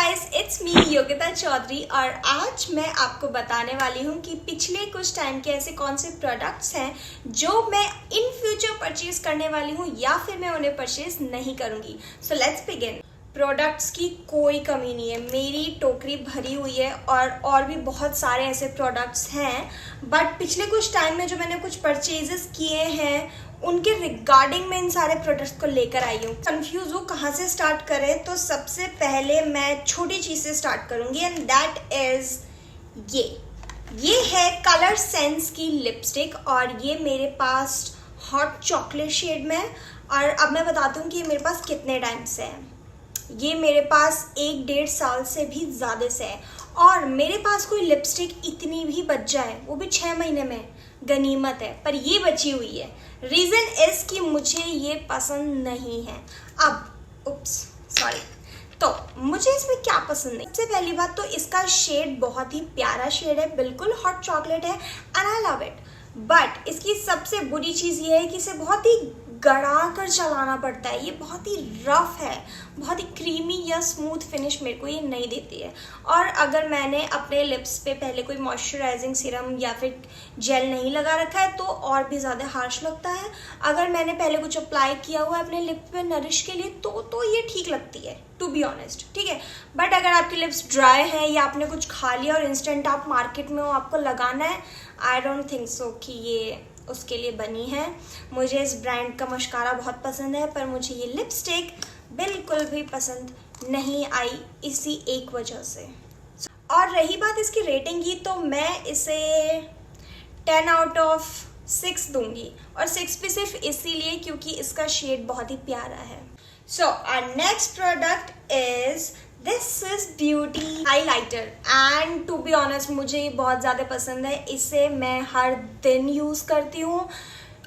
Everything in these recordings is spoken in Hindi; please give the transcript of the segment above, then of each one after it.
Guys, it's me Yogita Chaudhary और आज मैं आपको बताने वाली हूँ कि पिछले कुछ टाइम के ऐसे कौन से प्रोडक्ट्स हैं जो मैं इन फ्यूचर परचेज करने वाली हूँ या फिर मैं उन्हें परचेज नहीं करूँगी। So let's begin. प्रोडक्ट्स की कोई कमी नहीं है, मेरी टोकरी भरी हुई है और भी बहुत सारे ऐसे प्रोडक्ट्स हैं, बट पिछले कुछ टाइम में जो मैंने कुछ परचेजेस किए हैं उनके रिगार्डिंग मैं इन सारे प्रोडक्ट्स को लेकर आई हूँ। कंफ्यूज हूँ कहाँ से स्टार्ट करें, तो सबसे पहले मैं छोटी चीज़ से स्टार्ट करूँगी एंड दैट इज़ ये है कलर सेंस की लिपस्टिक और ये मेरे पास हॉट चॉकलेट शेड में है। और अब मैं बताती हूँ कि ये मेरे पास कितने टाइम से है। ये मेरे पास 1-1.5 साल से भी ज़्यादा से है और मेरे पास कोई लिपस्टिक इतनी भी बच जाए वो भी 6 महीने में गनीमत है, पर ये बची हुई है। रीज़न इज़ कि मुझे ये पसंद नहीं है। तो मुझे इसमें क्या पसंद नहीं, सबसे पहली बात तो इसका शेड बहुत ही प्यारा शेड है, बिल्कुल हॉट चॉकलेट है and I love it. But इसकी सबसे बुरी चीज़ ये है कि इसे बहुत ही गड़ा कर चलाना पड़ता है। ये बहुत ही रफ है, बहुत ही क्रीमी या स्मूथ फिनिश मेरे को ये नहीं देती है। और अगर मैंने अपने लिप्स पे पहले कोई मॉइस्चराइजिंग सीरम या फिर जेल नहीं लगा रखा है तो और भी ज़्यादा हार्श लगता है। अगर मैंने पहले कुछ अप्लाई किया हुआ है अपने लिप पे नरिश के लिए तो ये ठीक लगती है, टू बी ऑनेस्ट, ठीक है। बट अगर आपकी लिप्स ड्राई है या आपने कुछ खा लिया और इंस्टेंट आप मार्केट में हो आपको लगाना है, आई डोंट थिंक सो कि ये उसके लिए बनी है। मुझे इस ब्रांड का मस्कारा बहुत पसंद है पर मुझे ये लिपस्टिक बिल्कुल भी पसंद नहीं आई इसी एक वजह से। और रही बात इसकी रेटिंग की, तो मैं इसे 10 आउट ऑफ 6 दूंगी और 6 भी सिर्फ इसीलिए क्योंकि इसका शेड बहुत ही प्यारा है। So our next product is this is beauty highlighter and to be honest मुझे ये बहुत ज़्यादा पसंद है। इसे मैं हर दिन यूज़ करती हूँ,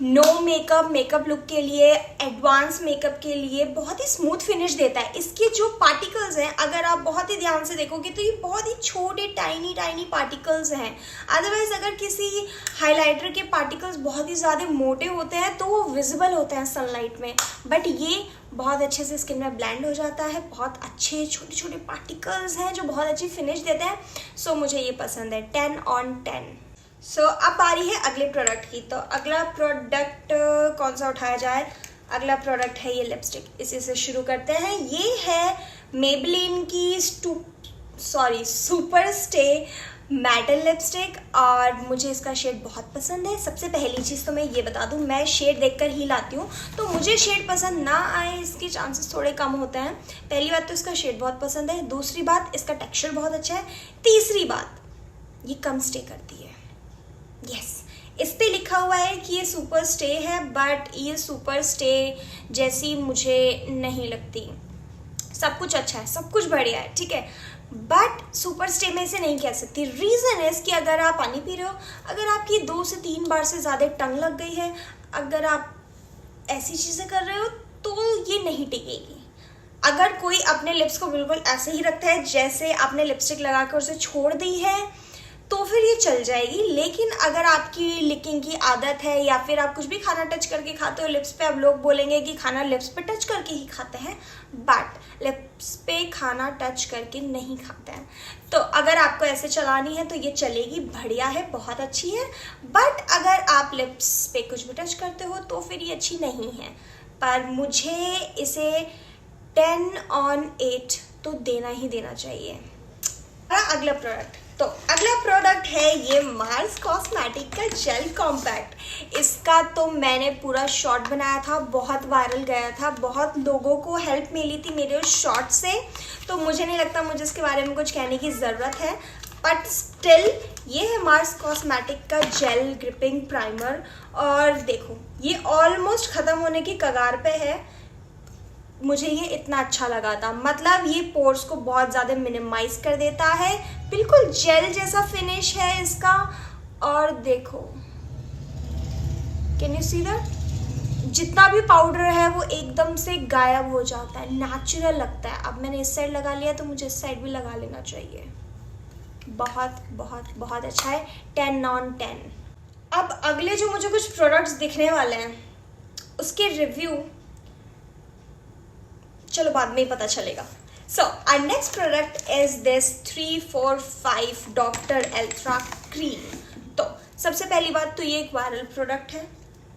नो मेकअप लुक के लिए, एडवांस मेकअप के लिए। बहुत ही स्मूथ फिनिश देता है। इसके जो पार्टिकल्स हैं अगर आप बहुत ही ध्यान से देखोगे तो ये बहुत ही छोटे टाइनी पार्टिकल्स हैं। अदरवाइज अगर किसी हाइलाइटर के पार्टिकल्स बहुत ही ज़्यादा मोटे होते हैं तो वो विजिबल होते हैं सनलाइट में, बट ये बहुत अच्छे से स्किन में ब्लेंड हो जाता है। बहुत अच्छे छोटे पार्टिकल्स हैं जो बहुत अच्छी फिनिश देते हैं। सो मुझे ये पसंद है, 10 on 10। सो अब बारी है अगले प्रोडक्ट की। तो अगला प्रोडक्ट कौन सा उठाया जाए? अगला प्रोडक्ट है ये लिपस्टिक, इसी से शुरू करते हैं। ये है मेबेलिन की सुपर स्टे मैटल लिपस्टिक और मुझे इसका शेड बहुत पसंद है। सबसे पहली चीज़ तो मैं ये बता दूं, मैं शेड देखकर ही लाती हूँ, तो मुझे शेड पसंद ना आए इसके चांसेस थोड़े कम होते हैं। पहली बात तो इसका शेड बहुत पसंद है, दूसरी बात इसका टेक्सचर बहुत अच्छा है, तीसरी बात ये कम स्टे करती है। इस पे लिखा हुआ है कि ये सुपर स्टे है, बट ये सुपर स्टे जैसी मुझे नहीं लगती। सब कुछ अच्छा है, सब कुछ बढ़िया है, ठीक है, बट सुपर स्टे में इसे नहीं कह सकती। रीज़न है कि अगर आप पानी पी रहे हो, अगर आपकी 2 से 3 बार से ज़्यादा टंग लग गई है, अगर आप ऐसी चीज़ें कर रहे हो तो ये नहीं टिकेगी। अगर कोई अपने लिप्स को बिल्कुल ऐसे ही रखता है जैसे आपने लिपस्टिक लगा कर उसे छोड़ दी है तो फिर ये चल जाएगी। लेकिन अगर आपकी लिकिंग की आदत है या फिर आप कुछ भी खाना टच करके खाते हो लिप्स पे, अब लोग बोलेंगे कि खाना लिप्स पे टच करके ही खाते हैं, बट लिप्स पे खाना टच करके नहीं खाते हैं। तो अगर आपको ऐसे चलानी है तो ये चलेगी, बढ़िया है, बहुत अच्छी है। बट अगर आप लिप्स पे कुछ भी टच करते हो तो फिर ये अच्छी नहीं है। पर मुझे इसे 10 on 8 तो देना ही देना चाहिए। अगला प्रोडक्ट है ये मार्स कॉस्मेटिक का जेल कॉम्पैक्ट। इसका तो मैंने पूरा शॉर्ट बनाया था, बहुत वायरल गया था, बहुत लोगों को हेल्प मिली थी मेरे उस शॉर्ट से, तो मुझे नहीं लगता मुझे इसके बारे में कुछ कहने की ज़रूरत है। बट स्टिल ये है मार्स कॉस्मेटिक का जेल ग्रिपिंग प्राइमर और देखो ये ऑलमोस्ट ख़त्म होने की कगार पे है। मुझे ये इतना अच्छा लगा था, मतलब ये पोर्स को बहुत ज़्यादा मिनिमाइज कर देता है, बिल्कुल जेल जैसा फिनिश है इसका। और देखो, कैन यू सी दैट? जितना भी पाउडर है वो एकदम से गायब हो जाता है, नेचुरल लगता है। अब मैंने इस साइड लगा लिया तो मुझे इस साइड भी लगा लेना चाहिए। बहुत अच्छा है, 10 on 10। अब अगले जो मुझे कुछ प्रोडक्ट्स दिखने वाले हैं उसके रिव्यू चलो बाद में ही पता चलेगा। So our next product is this 345 doctor एल्ट्रा क्रीम। तो सबसे पहली बात तो ये एक वायरल प्रोडक्ट है,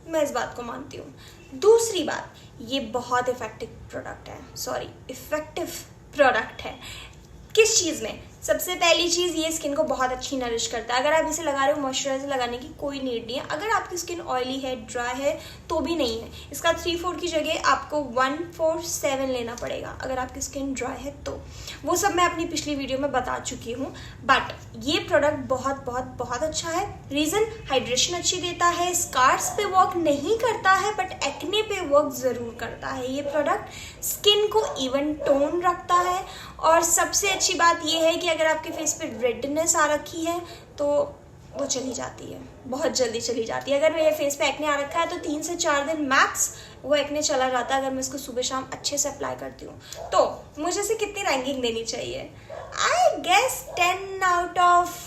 मैं इस बात को मानती हूँ। दूसरी बात, ये बहुत इफेक्टिव प्रोडक्ट है। किस चीज़ में? सबसे पहली चीज़, ये स्किन को बहुत अच्छी नरिश करता है। अगर आप इसे लगा रहे हो, मॉइस्चराइजर लगाने की कोई नीड नहीं है। अगर आपकी स्किन ऑयली है, ड्राई है, तो भी नहीं है। इसका 3-4 की जगह आपको 147 लेना पड़ेगा अगर आपकी स्किन ड्राई है तो। वो सब मैं अपनी पिछली वीडियो में बता चुकी हूँ। बट ये प्रोडक्ट बहुत बहुत बहुत अच्छा है। रीज़न, हाइड्रेशन अच्छी देता है, स्कार्स पे वर्क नहीं करता है बट एक्ने पे वर्क ज़रूर करता है। ये प्रोडक्ट स्किन को इवन टोन रखता है। और सबसे अच्छी बात ये है कि अगर आपके फेस पे रेडनेस आ रखी है तो वो चली जाती है, बहुत जल्दी चली जाती है। अगर मेरे फेस पे एक्ने आ रखा है तो 3 से 4 दिन मैक्स वो एक्ने चला जाता है अगर मैं इसको सुबह शाम अच्छे से अप्लाई करती हूँ। तो मुझे इसे कितनी रैंकिंग देनी चाहिए? I guess 10 out of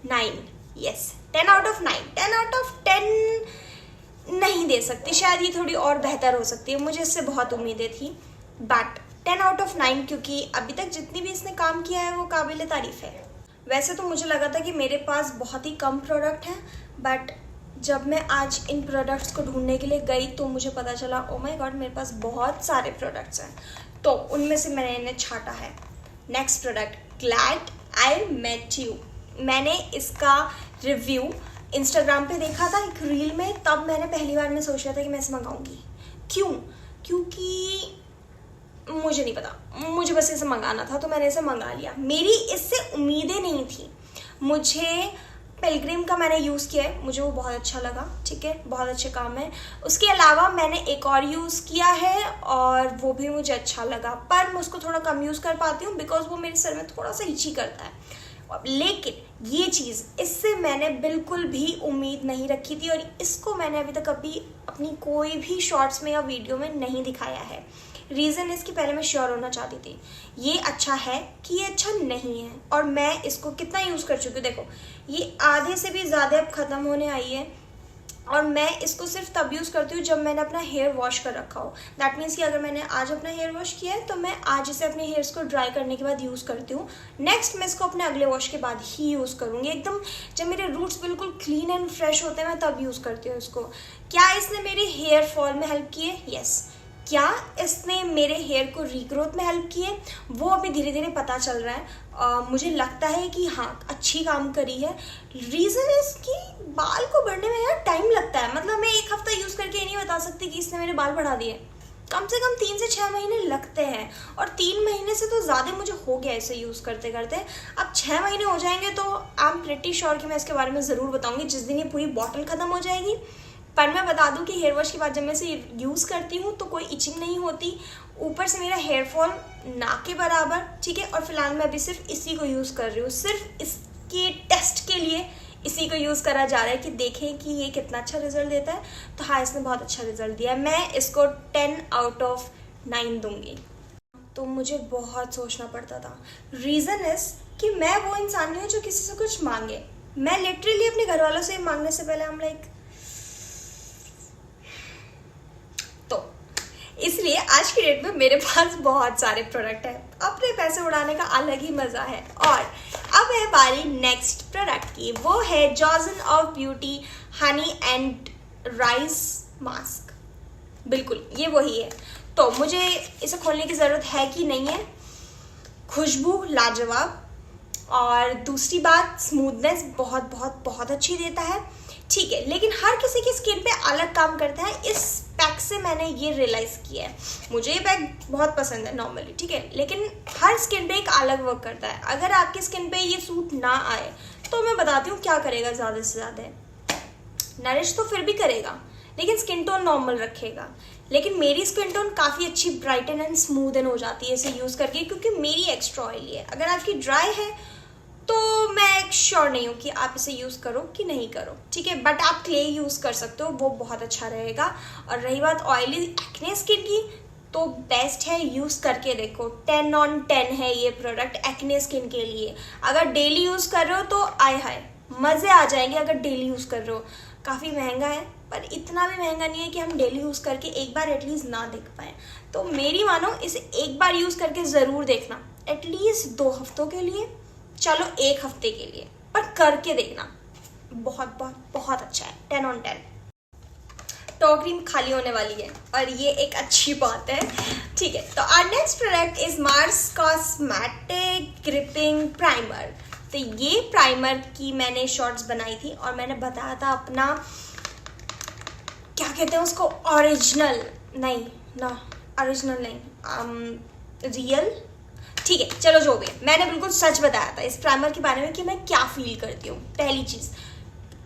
9। Yes, 10 out of 9। 10 out of 10 नहीं दे सकती, शायद ये थोड़ी और बेहतर हो सकती है। मुझे इससे बहुत उम्मीदें थी, बट 10 आउट ऑफ 9, क्योंकि अभी तक जितनी भी इसने काम किया है वो काबिल तारीफ़ है। वैसे तो मुझे लगा था कि मेरे पास बहुत ही कम प्रोडक्ट हैं, बट जब मैं आज इन प्रोडक्ट्स को ढूंढने के लिए गई तो मुझे पता चला, ओ माय गॉड, मेरे पास बहुत सारे प्रोडक्ट्स हैं। तो उनमें से मैंने इन्हें छाटा है। Next product, glad I met you. मैंने इसका रिव्यू इंस्टाग्राम पे देखा था एक रील में, तब मैंने पहली बार में सोचा था कि मैं इसे मंगाऊंगी। क्यों? क्योंकि मुझे नहीं पता, मुझे बस इसे मंगाना था तो मैंने इसे मंगा लिया। मेरी इससे उम्मीदें नहीं थी। मुझे पिलग्रिम का मैंने यूज़ किया है, मुझे वो बहुत अच्छा लगा, ठीक है, बहुत अच्छे काम है। उसके अलावा मैंने एक और यूज़ किया है और वो भी मुझे अच्छा लगा, पर मैं उसको थोड़ा कम यूज़ कर पाती हूँ बिकॉज वो मेरे सर में थोड़ा सा इची करता है। लेकिन ये चीज़, इससे मैंने बिल्कुल भी उम्मीद नहीं रखी थी और इसको मैंने अभी तक अपनी कोई भी शॉर्ट्स में या वीडियो में नहीं दिखाया है। रीज़न इसकी, पहले मैं श्योर होना चाहती थी ये अच्छा है कि ये अच्छा नहीं है। और मैं इसको कितना यूज़ कर चुकी हूँ, देखो ये आधे से भी ज़्यादा अब ख़त्म होने आई है और मैं इसको सिर्फ तब यूज़ करती हूँ जब मैंने अपना हेयर वॉश कर रखा हो। दैट मीन्स कि अगर मैंने आज अपना हेयर वॉश किया है तो मैं आज इसे अपने हेयर्स को ड्राई करने के बाद यूज़ करती हूँ। नेक्स्ट मैं इसको अपने अगले वॉश के बाद ही यूज़ करूँगी। एकदम जब मेरे रूट्स बिल्कुल क्लीन एंड फ्रेश होते हैं मैं तब यूज़ करती हूँ इसको। क्या इसने मेरे हेयर फॉल में हेल्प किए? यस। क्या इसने मेरे हेयर को रीग्रोथ में हेल्प किए? वो अभी धीरे धीरे पता चल रहा है। मुझे लगता है कि हाँ, अच्छी काम करी है। रीज़न इसकी बाल को बढ़ने में यार टाइम लगता है। मतलब मैं एक हफ्ता यूज़ करके ये नहीं बता सकती कि इसने मेरे बाल बढ़ा दिए। कम से कम 3 से 6 महीने लगते हैं और 3 महीने से तो ज़्यादा मुझे हो गया इसे यूज़ करते करते। अब 6 महीने हो जाएंगे तो आई एम प्रिटी श्योर कि मैं इसके बारे में ज़रूर बताऊँगी जिस दिन ये पूरी बॉटल ख़त्म हो जाएगी। पर मैं बता दूं कि हेयर वॉश के बाद जब मैं इसे यूज़ करती हूँ तो कोई इचिंग नहीं होती, ऊपर से मेरा हेयर फॉल ना के बराबर, ठीक है। और फिलहाल मैं अभी सिर्फ इसी को यूज़ कर रही हूँ, सिर्फ इसके टेस्ट के लिए इसी को यूज़ करा जा रहा है कि देखें कि ये कितना अच्छा रिजल्ट देता है। तो हाँ, इसने बहुत अच्छा रिजल्ट दिया है। मैं इसको 10 आउट ऑफ 9 दूंगी। तो मुझे बहुत सोचना पड़ता था। रीज़न इज़ कि मैं वो इंसान नहीं हूँ जो किसी से कुछ मांगे। मैं लिटरली अपने घर वालों से मांगने से पहले हम लाइक, इसलिए आज की डेट में मेरे पास बहुत सारे प्रोडक्ट हैं। अपने पैसे उड़ाने का अलग ही मज़ा है। और अब है बारी नेक्स्ट प्रोडक्ट की, वो है Johnson of beauty honey and rice mask. बिल्कुल ये वही है। तो मुझे इसे खोलने की ज़रूरत है कि नहीं है? खुशबू लाजवाब, और दूसरी बात स्मूथनेस बहुत बहुत बहुत अच्छी देता है, ठीक है। लेकिन हर किसी की स्किन पे अलग काम करता है। इस पैक से मैंने ये रियलाइज़ किया है। मुझे ये पैक बहुत पसंद है नॉर्मली, ठीक है, लेकिन हर स्किन पे एक अलग वर्क करता है। अगर आपकी स्किन पे ये सूट ना आए तो मैं बताती हूँ क्या करेगा। ज़्यादा से ज़्यादा नरिश तो फिर भी करेगा लेकिन स्किन टोन नॉर्मल रखेगा। लेकिन मेरी स्किन टोन काफ़ी अच्छी ब्राइटन एंड स्मूदन हो जाती है इसे यूज़ करके, क्योंकि मेरी एक्स्ट्रा ऑयली है। अगर आपकी ड्राई है तो मैं श्योर नहीं हूँ कि आप इसे यूज़ करो कि नहीं करो, ठीक है। बट आप क्ले यूज़ कर सकते हो, वो बहुत अच्छा रहेगा। और रही बात ऑयली एक्ने स्किन की, तो बेस्ट है, यूज़ करके देखो। 10 on 10 है ये प्रोडक्ट एक्ने स्किन के लिए। अगर डेली यूज़ कर रहे हो तो आय हाय मज़े आ जाएंगे। अगर डेली यूज़ कर रहे हो, काफ़ी महंगा है पर इतना भी महंगा नहीं है कि हम डेली यूज़ करके एक बार एटलीस्ट ना देख पाएँ। तो मेरी मानो इसे एक बार यूज़ करके ज़रूर देखना, एटलीस्ट 2 हफ्तों के लिए, चलो 1 हफ्ते के लिए, पर करके देखना। बहुत बहुत बहुत अच्छा है, 10 on 10। टो क्रीम खाली होने वाली है और ये एक अच्छी बात है, ठीक है। तो our next product is Mars cosmetic gripping primer. तो ये प्राइमर की मैंने शॉर्ट्स बनाई थी और मैंने बताया था अपना, क्या कहते हैं उसको, ओरिजिनल नहीं, रियल, ठीक है चलो जो भी है, मैंने बिल्कुल सच बताया था इस प्राइमर के बारे में कि मैं क्या फील करती हूँ। पहली चीज़,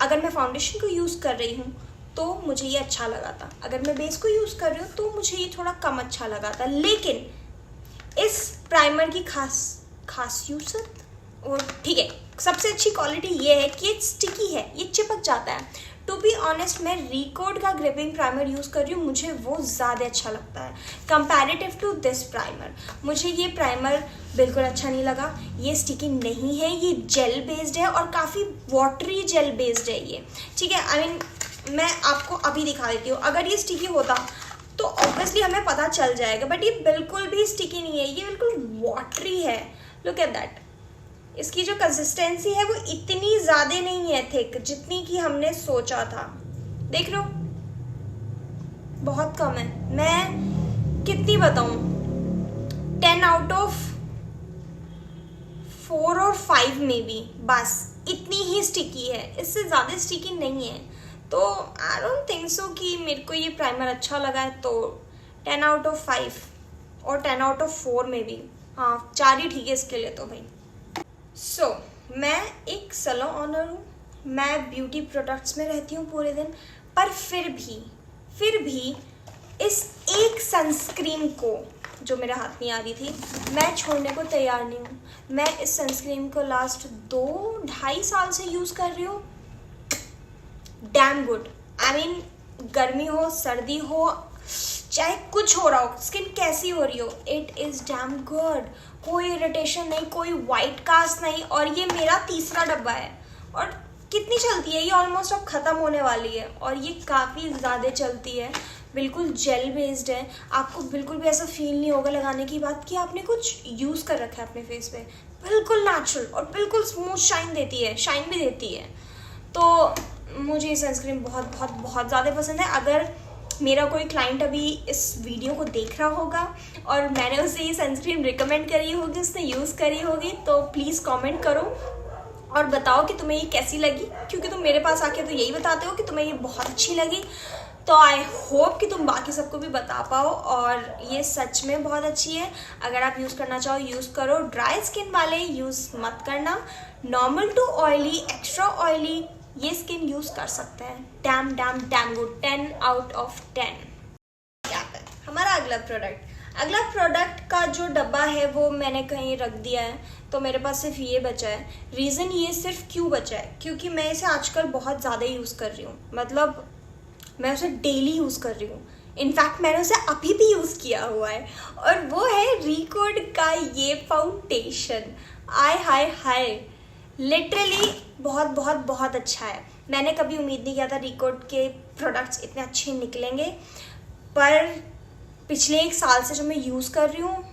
अगर मैं फाउंडेशन को यूज़ कर रही हूँ तो मुझे ये अच्छा लगा था, अगर मैं बेस को यूज़ कर रही हूँ तो मुझे ये थोड़ा कम अच्छा लगा था। लेकिन इस प्राइमर की खासियत और ठीक है, सबसे अच्छी क्वालिटी ये है कि ये स्टिकी है, ये चिपक जाता है। टू बी ऑनेस्ट, मैं रिकोड का ग्रिपिंग प्राइमर यूज़ कर रही हूँ, मुझे वो ज़्यादा अच्छा लगता है कंपैरेटिव टू दिस प्राइमर। मुझे ये प्राइमर बिल्कुल अच्छा नहीं लगा, ये स्टिकी नहीं है, ये जेल बेस्ड है और काफ़ी वाटरी जेल बेस्ड है ये, ठीक है। आई मीन मैं आपको अभी दिखा देती हूँ, अगर ये स्टिकी होता तो ऑब्वियसली हमें पता चल जाएगा, बट ये बिल्कुल भी स्टिकी नहीं है, ये बिल्कुल वाटरी है। लुक एट दैट, इसकी जो कंसिस्टेंसी है वो इतनी ज़्यादा नहीं है थिक जितनी कि हमने सोचा था, देख लो बहुत कम है। मैं कितनी बताऊँ, 10 out of 4 और 5 में भी, बस इतनी ही स्टिकी है, इससे ज़्यादा स्टिकी नहीं है। तो आई डोंट थिंक सो कि मेरे को ये प्राइमर अच्छा लगा है, तो 10 out of 5 और 10 out of 4 में भी, हाँ 4 ही ठीक है इसके लिए तो भाई। सो मैं एक सैलून ऑनर हूँ, मैं ब्यूटी प्रोडक्ट्स में रहती हूँ पूरे दिन, पर फिर भी इस एक सनस्क्रीन को जो मेरे हाथ में आ रही थी, मैं छोड़ने को तैयार नहीं हूँ। मैं इस सनस्क्रीन को लास्ट 2-2.5 साल से यूज़ कर रही हूँ। डैम गुड, आई मीन गर्मी हो सर्दी हो चाहे कुछ हो रहा हो, स्किन कैसी हो रही हो, इट इज़ डैम गुड। कोई इरिटेशन नहीं, कोई वाइट कास्ट नहीं, और ये मेरा 3रा डब्बा है। और कितनी चलती है ये, ऑलमोस्ट अब ख़त्म होने वाली है, और ये काफ़ी ज़्यादा चलती है, बिल्कुल जेल बेस्ड है। आपको बिल्कुल भी ऐसा फील नहीं होगा लगाने की बाद कि आपने कुछ यूज़ कर रखा है अपने फेस पे, बिल्कुल नेचुरल और बिल्कुल स्मूथ शाइन देती है, शाइन भी देती है। तो मुझे ये सनस्क्रीन बहुत बहुत बहुत ज़्यादा पसंद है। अगर मेरा कोई क्लाइंट अभी इस वीडियो को देख रहा होगा और मैंने उसे ये सनस्क्रीन रिकमेंड करी होगी, उसने यूज़ करी होगी, तो प्लीज़ कमेंट करो और बताओ कि तुम्हें ये कैसी लगी, क्योंकि तुम मेरे पास आके तो यही बताते हो कि तुम्हें ये बहुत अच्छी लगी। तो आई होप कि तुम बाकी सबको भी बता पाओ, और ये सच में बहुत अच्छी है। अगर आप यूज़ करना चाहो यूज़ करो, ड्राई स्किन वाले यूज़ मत करना, normal to oily, extra oily ये स्किन यूज़ कर सकते हैं। Damn good, 10 out of 10। क्या है हमारा अगला प्रोडक्ट का जो डब्बा है वो मैंने कहीं रख दिया है, तो मेरे पास सिर्फ ये बचा है। रीज़न ये सिर्फ क्यों बचा है, क्योंकि मैं इसे आजकल बहुत ज़्यादा यूज़ कर रही हूँ, मतलब मैं उसे डेली यूज़ कर रही हूँ। इनफैक्ट मैंने उसे अभी भी यूज़ किया हुआ है, और वो है रिकोड का ये फाउंडेशन। हाय लिटरली बहुत बहुत बहुत अच्छा है। मैंने कभी उम्मीद नहीं किया था रिकोड के प्रोडक्ट्स इतने अच्छे निकलेंगे, पर पिछले 1 साल से जो मैं यूज़ कर रही हूँ,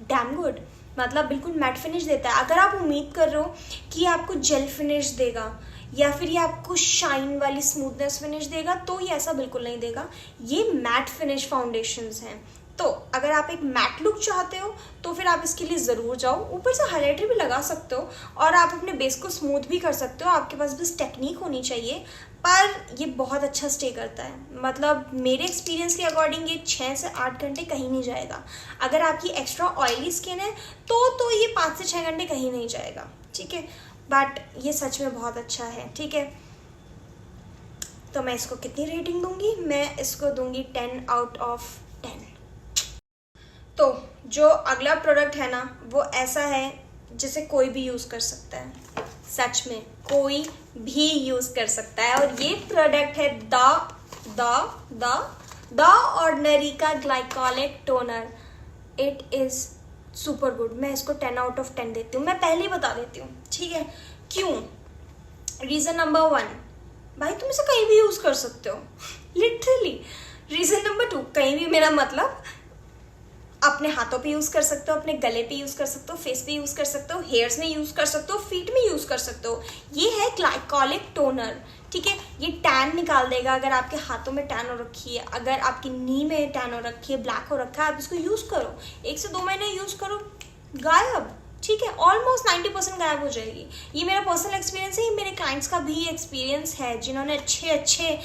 डैम गुड, मतलब बिल्कुल मैट फिनिश देता है। अगर आप उम्मीद कर रहे हो कि आपको जेल फिनिश देगा या फिर ये आपको शाइन वाली स्मूथनेस फिनिश देगा, तो ये ऐसा बिल्कुल नहीं देगा। ये मैट फिनिश फाउंडेशंस हैं, तो अगर आप एक मैट लुक चाहते हो तो फिर आप इसके लिए ज़रूर जाओ। ऊपर से हाइलाइटर भी लगा सकते हो और आप अपने बेस को स्मूथ भी कर सकते हो, आपके पास बस टेक्निक होनी चाहिए। पर ये बहुत अच्छा स्टे करता है, मतलब मेरे एक्सपीरियंस के अकॉर्डिंग ये 6 से 8 घंटे कहीं नहीं जाएगा। अगर आपकी एक्स्ट्रा ऑयली स्किन है तो ये 5 से 6 घंटे कहीं नहीं जाएगा, ठीक है। बट ये सच में बहुत अच्छा है, ठीक है। तो मैं इसको कितनी रेटिंग दूंगी, मैं इसको दूंगी 10 out of 10। तो जो अगला प्रोडक्ट है ना, वो ऐसा है जिसे कोई भी यूज़ कर सकता है, सच में कोई भी यूज़ कर सकता है। और ये प्रोडक्ट है द ऑर्डिनरी का glycolic toner. It is super good, मैं इसको 10 out of 10 देती हूँ। मैं पहले ही बता देती हूँ, ठीक है, क्यों। रीज़न नंबर 1, भाई तुम इसे कहीं भी यूज़ कर सकते हो, लिटरली। रीज़न नंबर 2, कहीं भी मेरा मतलब अपने हाथों पे यूज़ कर सकते हो, अपने गले पे यूज़ कर सकते हो, फेस पे यूज़ कर सकते हो, हेयर्स में यूज़ कर सकते हो, फीट में यूज़ कर सकते हो। ये है ग्लाइकोलिक टोनर, ठीक है। ये टैन निकाल देगा अगर आपके हाथों में टैन हो रखी है, अगर आपकी नी में टैन हो रखी है, ब्लैक हो रखा है, आप इसको यूज़ करो, 1 से 2 महीने यूज़ करो, गायब, ठीक है। ऑलमोस्ट 90% गायब हो जाएगी। ये मेरा पर्सनल एक्सपीरियंस है, ये मेरे क्लाइंट्स का भी एक्सपीरियंस है जिन्होंने अच्छे अच्छे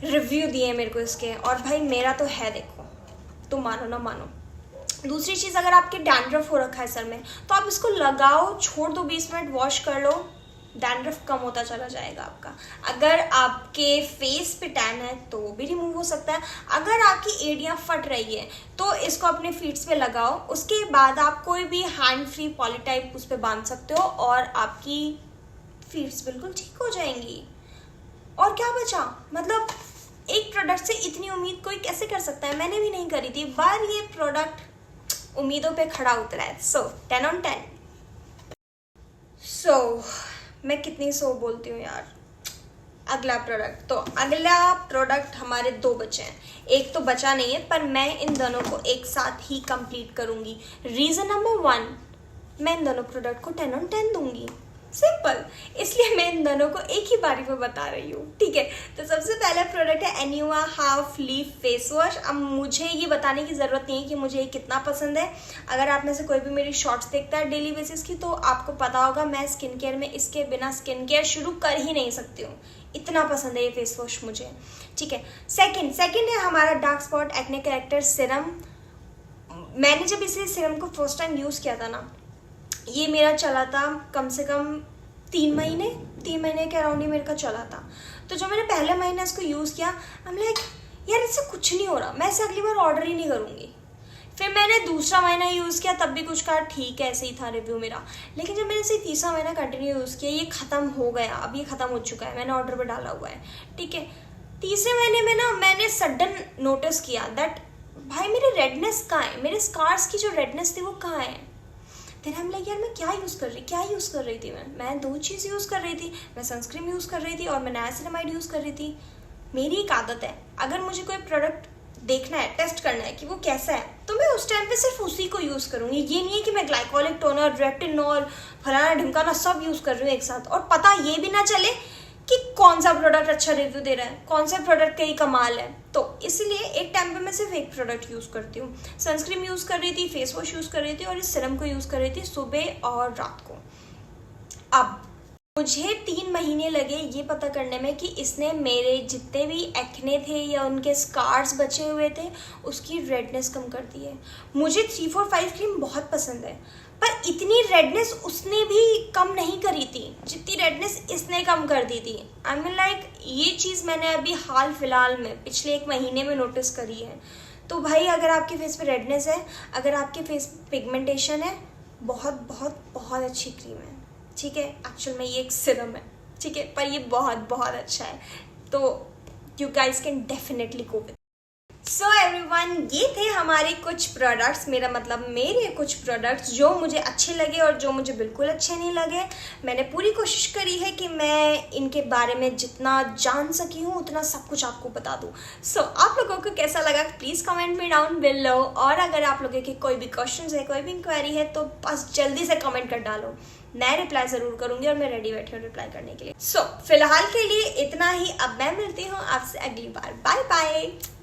रिव्यू दिए मेरे को इसके, और भाई मेरा तो है, देखो, तुम मानो ना मानो। दूसरी चीज़, अगर आपके डैंड्रफ हो रखा है सर में, तो आप इसको लगाओ, छोड़ दो, 20 मिनट वॉश कर लो, डैंड्रफ कम होता चला जाएगा आपका। अगर आपके फेस पे टैन है तो वो भी रिमूव हो सकता है। अगर आपकी एड़ियाँ फट रही है तो इसको अपने फीट्स पे लगाओ, उसके बाद आप कोई भी हैंड फ्री पॉली टाइप उस पर बांध सकते हो और आपकी फीट्स बिल्कुल ठीक हो जाएंगी। और क्या बचा, मतलब एक प्रोडक्ट से इतनी उम्मीद कोई कैसे कर सकता है? मैंने भी नहीं करी थी, पर ये प्रोडक्ट उम्मीदों पे खड़ा उतरा है। सो 10 on 10। सो मैं कितनी सो बोलती हूँ यार। अगला प्रोडक्ट, तो अगला प्रोडक्ट हमारे 2 बचे हैं, एक तो बचा नहीं है, पर मैं इन दोनों को एक साथ ही कंप्लीट करूँगी। रीज़न नंबर 1, मैं इन दोनों प्रोडक्ट को 10 on 10 दूंगी, सिंपल। इसलिए मैं इन दोनों को एक ही बारी में बता रही हूँ, ठीक है। तो सबसे पहला प्रोडक्ट है एन्युआ हाफ लीफ फेस वॉश। अब मुझे ये बताने की ज़रूरत नहीं है कि मुझे ये कितना पसंद है। अगर आप में से कोई भी मेरी शॉर्ट्स देखता है डेली बेसिस की, तो आपको पता होगा मैं स्किन केयर में इसके बिना स्किन केयर शुरू कर ही नहीं सकती हूँ, इतना पसंद है ये फेस वॉश मुझे, ठीक है। सेकेंड है हमारा dark spot acne character serum. मैंने जब इसे सीरम को फर्स्ट टाइम यूज़ किया था ना, ये मेरा चला था कम से कम 3 महीने के अराउंड ही मेरे का चला था। तो जब मैंने पहले महीने इसको यूज़ किया, हम लाइक यार इससे कुछ नहीं हो रहा, मैं इसे अगली बार ऑर्डर ही नहीं करूँगी। फिर मैंने दूसरा महीना यूज़ किया, तब भी कुछ कहा, ठीक है, ऐसे ही था रिव्यू मेरा। लेकिन जब मैंने इसे तीसरा महीना कंटिन्यू यूज़ किया, ये ख़त्म हो गया, अब ये ख़त्म हो चुका है, मैंने ऑर्डर पर डाला हुआ है, ठीक है। तीसरे महीने में ना मैंने सडन नोटिस किया दैट भाई मेरे रेडनेस कहाँ है, मेरे स्कार्स की जो रेडनेस थी वो कहाँ है। फिर हम लाइक यार मैं क्या यूज़ कर रही थी मैं 2 चीज़ यूज़ कर रही थी, मैं सनस्क्रीन यूज़ कर रही थी और मैं नाइसिनामाइड यूज़ कर रही थी। मेरी एक आदत है, अगर मुझे कोई प्रोडक्ट देखना है, टेस्ट करना है कि वो कैसा है, तो मैं उस टाइम पे सिर्फ उसी को यूज़ करूँगी। ये नहीं है कि मैं ग्लाइकोलिक टोनर, रेटिनॉल, फलाना ढिमकाना सब यूज़ कर रही हूँ एक साथ, और पता ये भी ना चले कि कौन सा प्रोडक्ट अच्छा रिव्यू दे रहा है, कौन सा प्रोडक्ट का ही कमाल है। तो इसलिए एक टाइम पे मैं सिर्फ एक प्रोडक्ट यूज़ करती हूँ। सनस्क्रीन यूज़ कर रही थी, फेस वॉश यूज़ कर रही थी और इस सीरम को यूज़ कर रही थी सुबह और रात को। अब मुझे 3 महीने लगे ये पता करने में कि इसने मेरे जितने भी एक्ने थे या उनके स्कार्स बचे हुए थे उसकी रेडनेस कम कर दी है। मुझे 345 क्रीम बहुत पसंद है, पर इतनी रेडनेस उसने भी कम नहीं करी थी जितनी रेडनेस इसने कम कर दी थी। आई मीन लाइक ये चीज़ मैंने अभी हाल फिलहाल में पिछले 1 महीने में नोटिस करी है। तो भाई अगर आपके फेस पे रेडनेस है, अगर आपके फेस पिगमेंटेशन है, बहुत बहुत बहुत अच्छी क्रीम है, ठीक है। एक्चुअल में ये एक सीरम है, ठीक है, पर ये बहुत बहुत अच्छा है। तो you guys can definitely go with. So everyone, ये थे हमारे कुछ प्रोडक्ट्स, मेरा मतलब मेरे कुछ प्रोडक्ट्स जो मुझे अच्छे लगे और जो मुझे बिल्कुल अच्छे नहीं लगे। मैंने पूरी कोशिश करी है कि मैं इनके बारे में जितना जान सकी हूँ उतना सब कुछ आपको बता दूँ। सो आप लोगों को कैसा लगा प्लीज़ कमेंट में डाउन बिलो, और अगर आप लोगों के कोई भी क्वेश्चन है, कोई भी इंक्वायरी है, तो बस जल्दी से कमेंट कर डालो, मैं रिप्लाई ज़रूर करूँगी और मैं रेडी बैठी हूँ रिप्लाई करने के लिए। सो फिलहाल के लिए इतना ही, अब मैं मिलती हूँ आपसे अगली बार। Bye bye.